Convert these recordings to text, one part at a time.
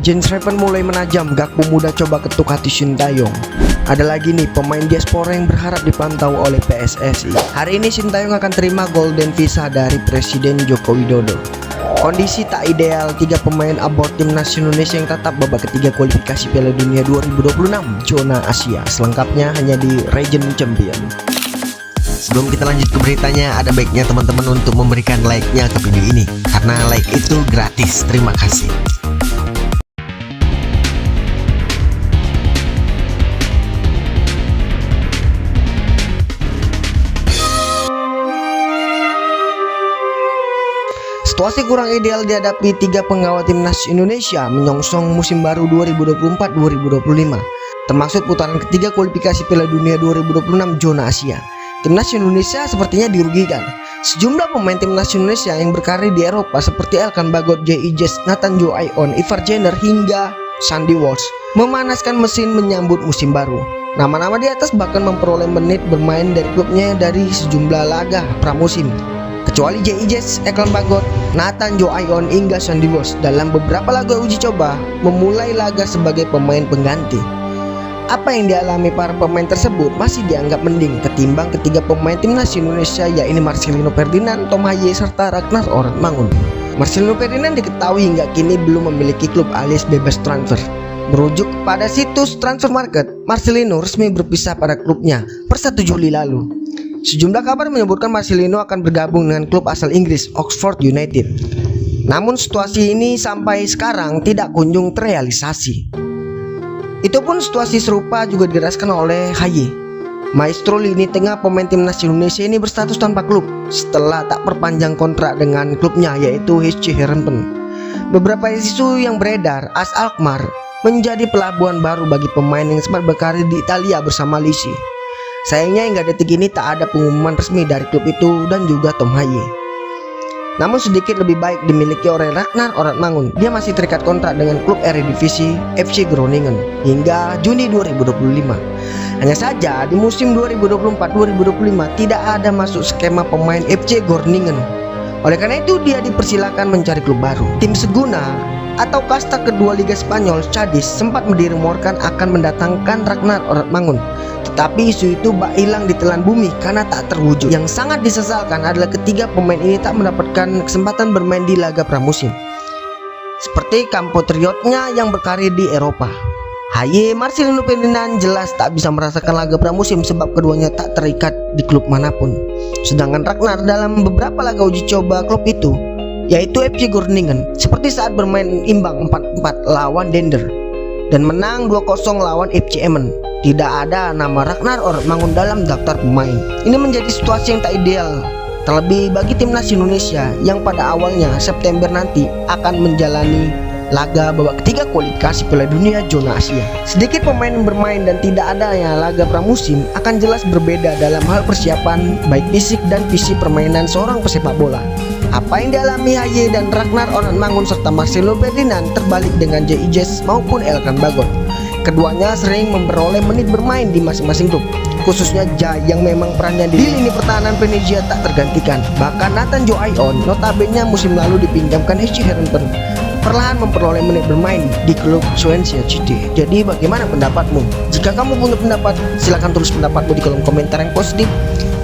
Jens Raven mulai menajam, Gakpo muda coba ketuk hati Sintayong. Ada lagi nih pemain diaspora yang berharap dipantau oleh PSSI. Hari ini Sintayong akan terima Golden Visa dari Presiden Joko Widodo. Kondisi tak ideal, 3 pemain abort timnas Indonesia yang tetap babak ketiga kualifikasi Piala Dunia 2026 zona Asia. Selengkapnya hanya di Region Champion. Sebelum kita lanjut ke beritanya, ada baiknya teman-teman untuk memberikan like-nya ke video ini, karena like itu gratis. Terima kasih. Situasi kurang ideal dihadapi 3 penggawa timnas Indonesia menyongsong musim baru 2024-2025, termasuk putaran ketiga kualifikasi Piala Dunia 2026 zona Asia. Timnas Indonesia sepertinya dirugikan. Sejumlah pemain timnas Indonesia yang berkarir di Eropa seperti Elkan Bagot, J.I. Jes, Nathan Joe Ayew, Ivar Jenner hingga Sandy Walsh memanaskan mesin menyambut musim baru. Nama-nama di atas bahkan memperoleh menit bermain dari klubnya dari sejumlah laga pramusim. Kecuali J.I. Jes, Elkan Bagot, Nathan Joe Ayew hingga Sandy Walsh dalam beberapa laga uji coba memulai laga sebagai pemain pengganti. Apa yang dialami para pemain tersebut masih dianggap mending ketimbang ketiga pemain timnas Indonesia, yaitu Marcelino Ferdinand, Tom Haye, serta Ragnar Orantmangun. Marcelino Ferdinand diketahui hingga kini belum memiliki klub alias bebas transfer. Merujuk pada situs Transfer Market, Marcelino resmi berpisah pada klubnya per 1 Juli lalu. Sejumlah kabar menyebutkan Marcelino akan bergabung dengan klub asal Inggris Oxford United. Namun situasi ini sampai sekarang tidak kunjung terrealisasi. Itu pun situasi serupa juga dirasakan oleh Haye. Maestro lini tengah pemain timnas Indonesia ini berstatus tanpa klub setelah tak perpanjang kontrak dengan klubnya, yaitu SC Heerenveen. Beberapa isu yang beredar, AS Alkmaar menjadi pelabuhan baru bagi pemain yang sempat berkarir di Italia bersama Lisi. Sayangnya hingga detik ini tak ada pengumuman resmi dari klub itu dan juga Tom Haye. Namun sedikit lebih baik dimiliki oleh Ragnar Orantmangun. Dia masih terikat kontrak dengan klub Eredivisie FC Groningen hingga Juni 2025. Hanya saja di musim 2024-2025 tidak ada masuk skema pemain FC Groningen. Oleh karena itu dia dipersilakan mencari klub baru. Tim Seguna atau kasta kedua Liga Spanyol, Cadiz, sempat dirumorkan akan mendatangkan Ragnar Orantmangun. Tetapi isu itu bak hilang ditelan bumi karena tak terwujud. Yang sangat disesalkan adalah ketiga pemain ini tak mendapatkan kesempatan bermain di laga pramusim, seperti compatriotnya yang berkarir di Eropa. Haye, Marcelino Ferdinand jelas tak bisa merasakan laga pramusim sebab keduanya tak terikat di klub manapun. Sedangkan Ragnar dalam beberapa laga uji coba klub itu, yaitu FC Groningen, seperti saat bermain imbang 4-4 lawan Dender dan menang 2-0 lawan FC Emmen, tidak ada nama Ragnar Orantmangun dalam daftar pemain. Ini menjadi situasi yang tak ideal, terlebih bagi timnas Indonesia yang pada awalnya September nanti akan menjalani laga babak ketiga kualifikasi Piala Dunia zona Asia. Sedikit pemain yang bermain dan tidak adanya laga pramusim akan jelas berbeda dalam hal persiapan baik fisik dan visi permainan seorang pesepak bola. Apa yang dialami Haye dan Ragnar Orantmangun serta Marcelino Ferdinand terbalik dengan J.I. Jes maupun Elkan Bagot. Keduanya sering memperoleh menit bermain di masing-masing klub, khususnya Jai yang memang perannya di lini pertahanan Venezia tak tergantikan. Bahkan Nathan Joe Ayew notabene musim lalu dipinjamkan SC Heerenveen perlahan memperoleh menit bermain di klub Swansea City. Jadi bagaimana pendapatmu? Jika kamu punya pendapat, silahkan tulis pendapatmu di kolom komentar yang positif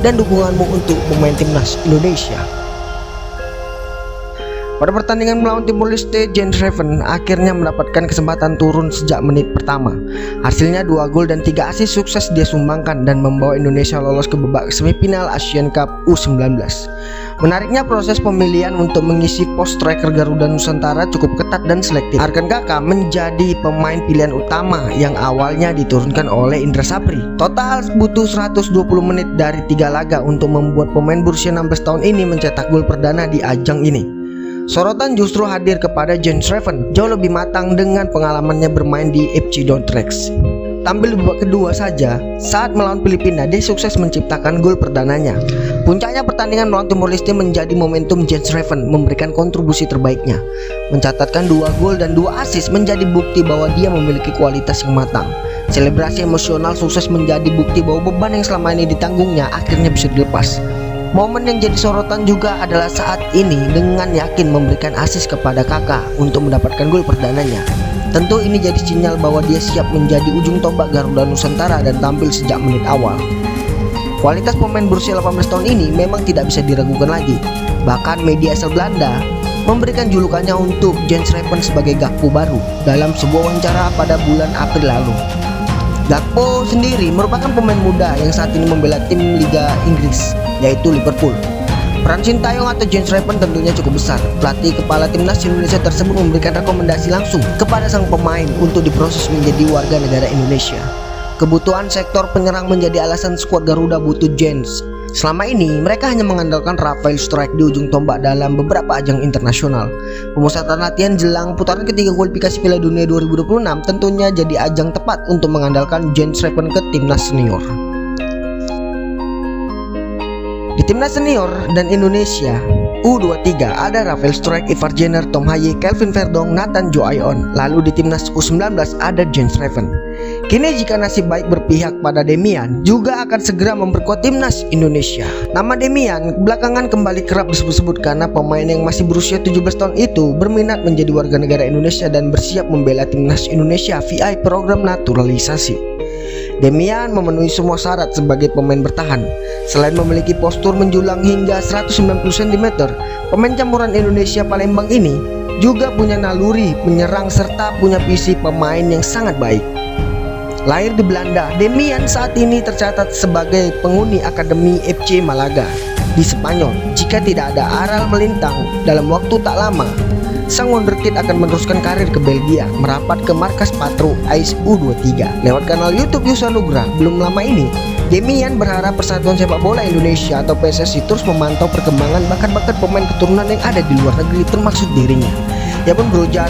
dan dukunganmu untuk pemain timnas Indonesia. Pada pertandingan melawan Timor Leste, Jens Raven akhirnya mendapatkan kesempatan turun sejak menit pertama. Hasilnya 2 gol dan 3 assist sukses dia sumbangkan dan membawa Indonesia lolos ke babak semifinal Asian Cup U19. Menariknya proses pemilihan untuk mengisi pos striker Garuda Nusantara cukup ketat dan selektif. Arkan Kaka menjadi pemain pilihan utama yang awalnya diturunkan oleh Indra Sapri. Total butuh 120 menit dari 3 laga untuk membuat pemain berusia 16 tahun ini mencetak gol perdana di ajang ini. Sorotan justru hadir kepada Jens Raven, jauh lebih matang dengan pengalamannya bermain di FC Dordrecht. Tampil di babak kedua saja, saat melawan Filipina dia sukses menciptakan gol perdananya. Puncaknya pertandingan melawan Timor Leste menjadi momentum Jens Raven memberikan kontribusi terbaiknya. Mencatatkan 2 gol dan 2 assist menjadi bukti bahwa dia memiliki kualitas yang matang. Selebrasi emosional sukses menjadi bukti bahwa beban yang selama ini ditanggungnya akhirnya bisa dilepas. Momen yang jadi sorotan juga adalah saat ini dengan yakin memberikan assist kepada Kakak untuk mendapatkan gol perdananya. Tentu ini jadi sinyal bahwa dia siap menjadi ujung tombak Garuda Nusantara dan tampil sejak menit awal. Kualitas pemain berusia 18 tahun ini memang tidak bisa diragukan lagi. Bahkan media asal Belanda memberikan julukannya untuk Jens Schreven sebagai Gakpo baru dalam sebuah wawancara pada bulan April lalu. Gakpo sendiri merupakan pemain muda yang saat ini membela tim Liga Inggris, yaitu Liverpool. Peran Sintayong atau Jens Schreven tentunya cukup besar. Pelatih kepala timnas Indonesia tersebut memberikan rekomendasi langsung kepada sang pemain untuk diproses menjadi warga negara Indonesia. Kebutuhan sektor penyerang menjadi alasan skuad Garuda butuh Jens. Selama ini mereka hanya mengandalkan Rafael Struijk di ujung tombak dalam beberapa ajang internasional. Pemusatan latihan jelang putaran ketiga kualifikasi Piala Dunia 2026 tentunya jadi ajang tepat untuk mengandalkan Jens Schreven ke timnas senior. Di timnas senior dan Indonesia U23 ada Rafael Struijk, Ivar Jenner, Tom Haye, Kelvin Verdong, Nathan Joayon. Lalu di timnas U19 ada Jens Schreven. Kini jika nasib baik berpihak pada Demian, juga akan segera memperkuat timnas Indonesia. Nama Demian belakangan kembali kerap disebut-sebut karena pemain yang masih berusia 17 tahun itu berminat menjadi warga negara Indonesia dan bersiap membela timnas Indonesia via program naturalisasi. Demian memenuhi semua syarat sebagai pemain bertahan. Selain memiliki postur menjulang hingga 190 cm, pemain campuran Indonesia Palembang ini juga punya naluri menyerang serta punya visi pemain yang sangat baik. Lahir di Belanda, Demian saat ini tercatat sebagai penghuni Akademi FC Malaga di Spanyol. Jika tidak ada aral melintang dalam waktu tak lama, sang wonderkid akan meneruskan karir ke Belgia, merapat ke markas Patro AS U23. Lewat kanal YouTube Yusa Nugra, belum lama ini, Demian berharap Persatuan Sepak Bola Indonesia atau PSSI terus memantau perkembangan bakat-bakat pemain keturunan yang ada di luar negeri termasuk dirinya. Ia pun berujar,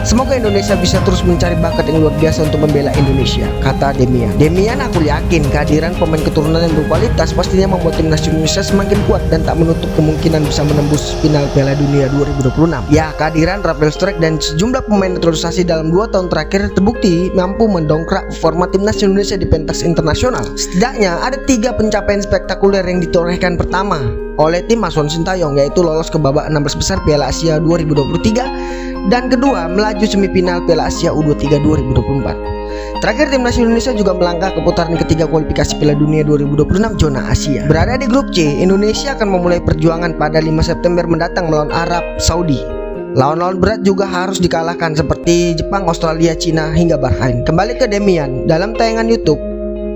semoga Indonesia bisa terus mencari bakat yang luar biasa untuk membela Indonesia, kata Demian. Demian, aku yakin kehadiran pemain keturunan yang berkualitas pastinya membuat timnas Indonesia semakin kuat dan tak menutup kemungkinan bisa menembus final Piala Dunia 2026. Ya, kehadiran Rafael Struijk dan sejumlah pemain naturalisasi dalam 2 tahun terakhir terbukti mampu mendongkrak performa timnas Indonesia di pentas internasional. Setidaknya ada 3 pencapaian spektakuler yang ditorehkan. Pertama, oleh tim asuhan Sintayong, yaitu lolos ke babak 16 besar Piala Asia 2023, dan kedua, melaju semifinal Piala Asia U23 2024. Terakhir, timnas Indonesia juga melangkah ke putaran ketiga kualifikasi Piala Dunia 2026 zona Asia. Berada di grup C, Indonesia akan memulai perjuangan pada 5 September mendatang melawan Arab Saudi. Lawan-lawan berat juga harus dikalahkan seperti Jepang, Australia, Cina, hingga Bahrain. Kembali ke Demian, dalam tayangan YouTube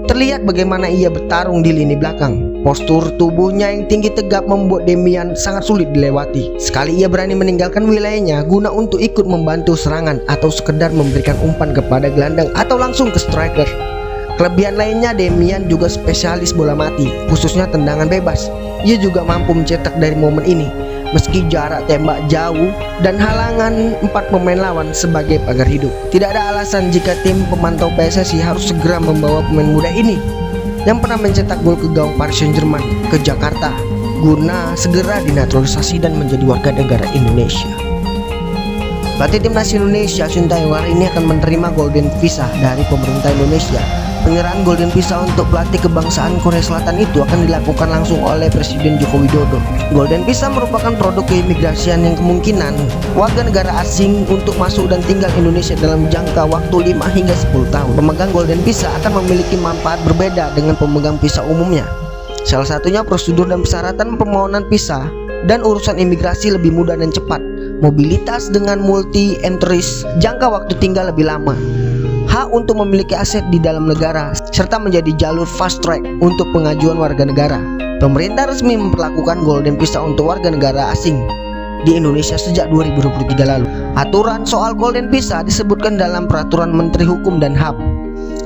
terlihat bagaimana ia bertarung di lini belakang. Postur tubuhnya yang tinggi tegap membuat Demian sangat sulit dilewati. Sekali ia berani meninggalkan wilayahnya guna untuk ikut membantu serangan atau sekedar memberikan umpan kepada gelandang atau langsung ke striker. Kelebihan lainnya, Demian juga spesialis bola mati, khususnya tendangan bebas. Ia juga mampu mencetak dari momen ini, meski jarak tembak jauh dan halangan 4 pemain lawan sebagai pagar hidup. Tidak ada alasan jika tim pemantau PSSI harus segera membawa pemain muda ini yang pernah mencetak gol ke gawang Paris Saint-Germain ke Jakarta guna segera dinaturalisasi dan menjadi warga negara Indonesia. Pelatih timnas Indonesia Sintayong hari ini akan menerima Golden Visa dari pemerintah Indonesia. Penyerahan Golden Visa untuk pelatih kebangsaan Korea Selatan itu akan dilakukan langsung oleh Presiden Joko Widodo. Golden Visa merupakan produk keimigrasian yang kemungkinan warga negara asing untuk masuk dan tinggal Indonesia dalam jangka waktu 5 hingga 10 tahun. Pemegang Golden Visa akan memiliki manfaat berbeda dengan pemegang visa umumnya. Salah satunya prosedur dan persyaratan permohonan visa dan urusan imigrasi lebih mudah dan cepat. Mobilitas dengan multi entries, jangka waktu tinggal lebih lama, hak untuk memiliki aset di dalam negara, serta menjadi jalur fast track untuk pengajuan warga negara. Pemerintah resmi memperlakukan Golden Visa untuk warga negara asing di Indonesia sejak 2023 lalu. Aturan soal Golden Visa disebutkan dalam Peraturan Menteri Hukum dan HAM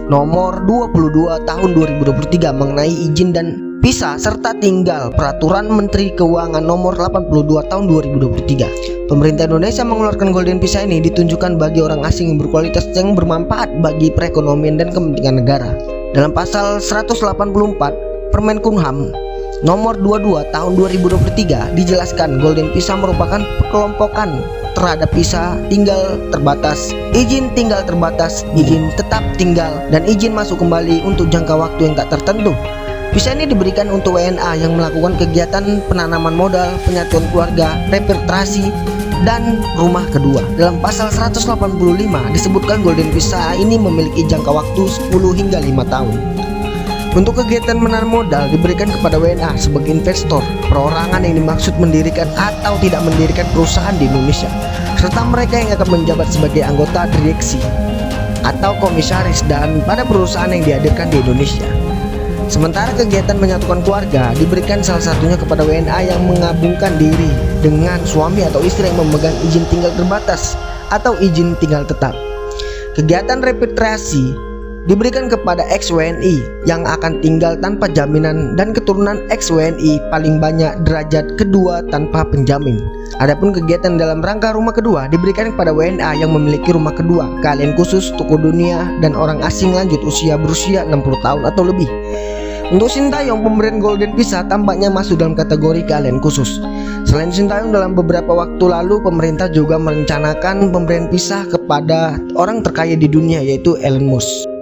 Nomor 22 Tahun 2023 mengenai izin dan visa serta tinggal, Peraturan Menteri Keuangan Nomor 82 Tahun 2023. Pemerintah Indonesia mengeluarkan Golden Visa ini ditunjukkan bagi orang asing yang berkualitas yang bermanfaat bagi perekonomian dan kepentingan negara. Dalam pasal 184 Permenkumham Nomor 22 Tahun 2023 dijelaskan Golden Visa merupakan kelompokan terhadap visa tinggal terbatas, izin tinggal terbatas, izin tetap tinggal, dan izin masuk kembali untuk jangka waktu yang tak tertentu. Visa ini diberikan untuk WNA yang melakukan kegiatan penanaman modal, penyatuan keluarga, repatriasi, dan rumah kedua. Dalam pasal 185 disebutkan Golden Visa ini memiliki jangka waktu 10 hingga 5 tahun. Untuk kegiatan menanam modal diberikan kepada WNA sebagai investor, perorangan yang dimaksud mendirikan atau tidak mendirikan perusahaan di Indonesia, serta mereka yang akan menjabat sebagai anggota direksi atau komisaris dan pada perusahaan yang dihadirkan di Indonesia. Sementara kegiatan menyatukan keluarga diberikan salah satunya kepada WNA yang menggabungkan diri dengan suami atau istri yang memegang izin tinggal terbatas atau izin tinggal tetap. Kegiatan repatriasi diberikan kepada ex-WNI yang akan tinggal tanpa jaminan dan keturunan ex-WNI paling banyak derajat kedua tanpa penjamin. Adapun kegiatan dalam rangka rumah kedua diberikan kepada WNA yang memiliki rumah kedua, keahlian khusus, tokoh dunia, dan orang asing lanjut usia berusia 60 tahun atau lebih. Untuk Sintayong, pemberian Golden Visa tampaknya masuk dalam kategori keahlian khusus. Selain Sintayong, dalam beberapa waktu lalu pemerintah juga merencanakan pemberian visa kepada orang terkaya di dunia, yaitu Elon Musk.